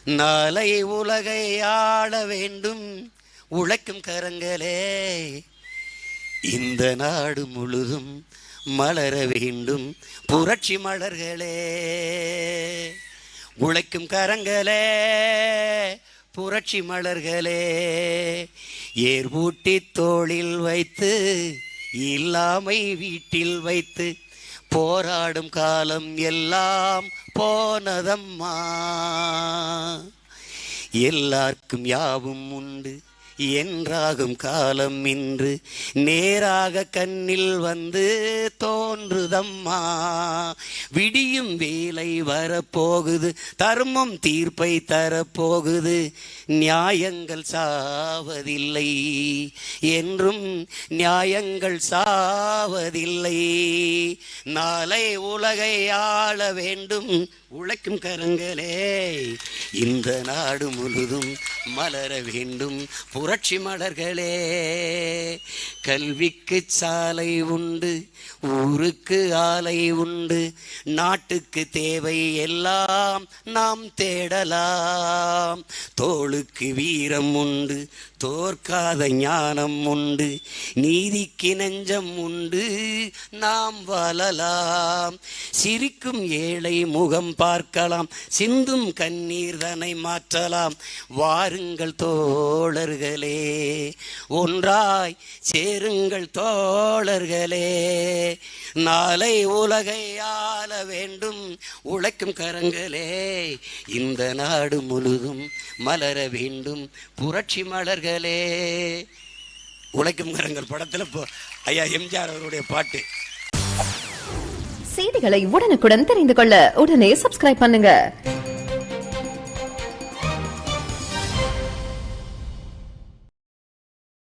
நாளை உலகை ஆள வேண்டும் உழைக்கும் கரங்களே, இந்த நாடு முழுதும் மலர வேண்டும் புரட்சி மலர்களே. உழைக்கும் கரங்களே, புரட்சி மலர்களே, ஏர் பூட்டி தோளில் வைத்து இல்லாமை வீட்டில் வைத்து போராடும் காலம் எல்லாம் போனதம்மா. எல்லாருக்கும் யாவும் உண்டு என்றாகும் காலம் இன்று நேராக கண்ணில் வந்து தோன்றுதம்மா. விடியும் வேலை வரப்போகுது, தர்மம் தீர்ப்பை தரப்போகுது, நியாயங்கள் சாவதில்லை என்றும் நியாயங்கள் சாவதில்லை. நாளை உலகை ஆள வேண்டும் உழைக்கும் கரங்களே, இந்த நாடு முழுதும் மலர வேண்டும் புரட்சி மலர்களே. கல்விக்கு சாலை உண்டு, ஊருக்கு ஆலை உண்டு, நாட்டுக்கு தேவை எல்லாம் நாம் தேடலாம். தோளுக்கு வீரம் உண்டு, தோற்காத ஞானம் உண்டு, நீதிக்கு நெஞ்சம் உண்டு, நாம் வாழலாம். சிரிக்கும் ஏழை முகம் பார்க்கலாம், சிந்தும் கண்ணீர் தனை மாற்றலாம். வாருங்கள் தோழர்களே, ஒன்றாய் சேருங்கள் தோழர்களே. நாளை உலகை ஆள வேண்டும் உழைக்கும் கரங்களே, இந்த நாடு முழுதும் மலர வேண்டும் புரட்சி மலர்களே. உழைக்கும் கரங்கள் படத்தில் ஐயா எம்ஜிஆர் அவருடைய பாட்டு. செய்திகளை உடனுக்குடன் தெரிந்து கொள்ள உடனே சப்ஸ்கிரைப் பண்ணுங்க.